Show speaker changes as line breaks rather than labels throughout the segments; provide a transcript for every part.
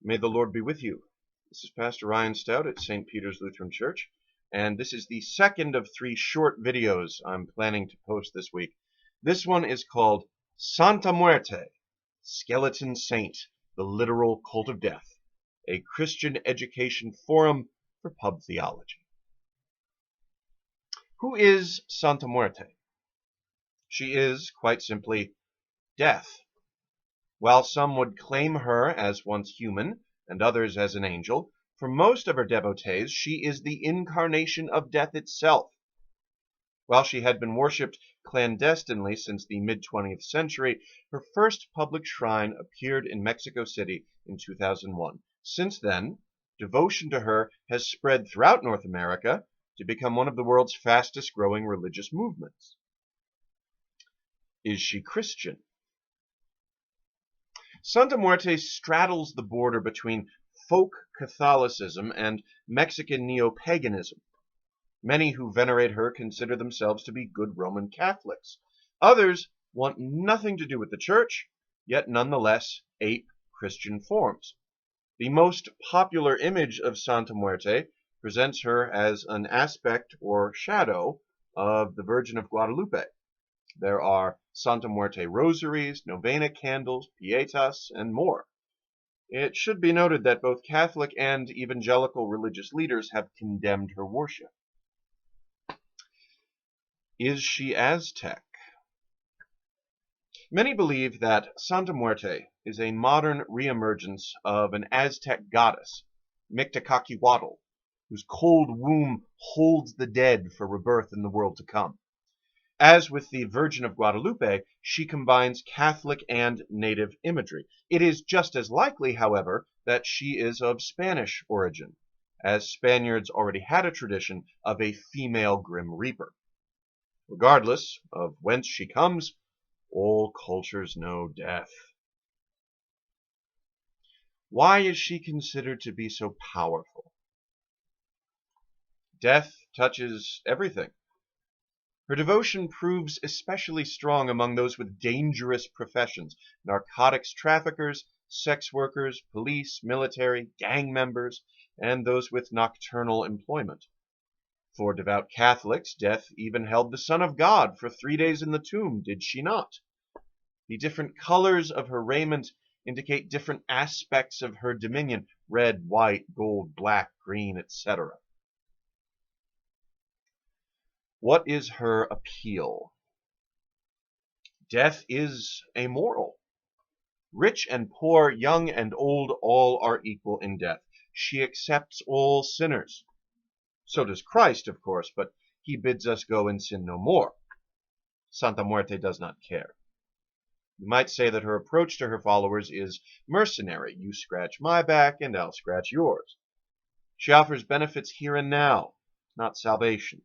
May the Lord be with you. This is Pastor Ryan Stout at St. Peter's Lutheran Church, and this is the second of 3 short videos I'm planning to post this week. This one is called Santa Muerte, Skeleton Saint, the Literal Cult of Death, a Christian education forum for Pub Theology. Who is Santa Muerte? She is, quite simply, death. While some would claim her as once human, and others as an angel, for most of her devotees she is the incarnation of death itself. While she had been worshipped clandestinely since the mid-20th century, her first public shrine appeared in Mexico City in 2001. Since then, devotion to her has spread throughout North America to become one of the world's fastest-growing religious movements. Is she Christian? Santa Muerte straddles the border between folk Catholicism and Mexican neo-paganism. Many who venerate her consider themselves to be good Roman Catholics. Others want nothing to do with the Church, yet nonetheless ape Christian forms. The most popular image of Santa Muerte presents her as an aspect or shadow of the Virgin of Guadalupe. There are Santa Muerte rosaries, novena candles, pietas, and more. It should be noted that both Catholic and evangelical religious leaders have condemned her worship. Is she Aztec? Many believe that Santa Muerte is a modern reemergence of an Aztec goddess, Mictlantecuhtli, whose cold womb holds the dead for rebirth in the world to come. As with the Virgin of Guadalupe, she combines Catholic and native imagery. It is just as likely, however, that she is of Spanish origin, as Spaniards already had a tradition of a female Grim Reaper. Regardless of whence she comes, all cultures know death. Why is she considered to be so powerful? Death touches everything. Her devotion proves especially strong among those with dangerous professions: narcotics traffickers, sex workers, police, military, gang members, and those with nocturnal employment. For devout Catholics, death even held the Son of God for 3 days in the tomb, did she not? The different colors of her raiment indicate different aspects of her dominion: red, white, gold, black, green, etc. What is her appeal? Death is amoral. Rich and poor, young and old, all are equal in death. She accepts all sinners. So does Christ, of course, but he bids us go and sin no more. Santa Muerte does not care. You might say that her approach to her followers is mercenary. You scratch my back and I'll scratch yours. She offers benefits here and now, not salvation.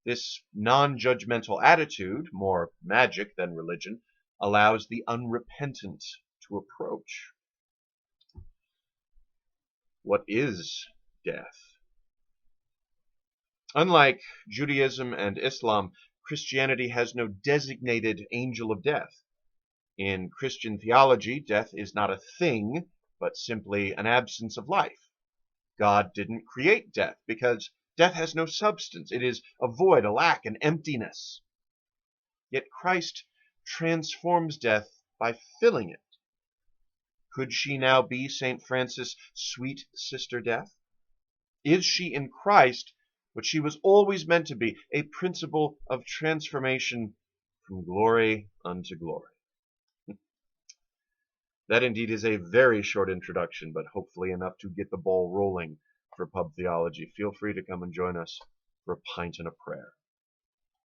This non-judgmental attitude, more magic than religion, allows the unrepentant to approach. What is death? Unlike Judaism and Islam, Christianity has no designated angel of death. In Christian theology, death is not a thing, but simply an absence of life. God didn't create death because death has no substance. It is a void, a lack, an emptiness. Yet Christ transforms death by filling it. Could she now be St. Francis' sweet sister Death? Is she in Christ what she was always meant to be, a principle of transformation from glory unto glory? That indeed is a very short introduction, but hopefully enough to get the ball rolling for Pub Theology. Feel free to come and join us for a pint and a prayer.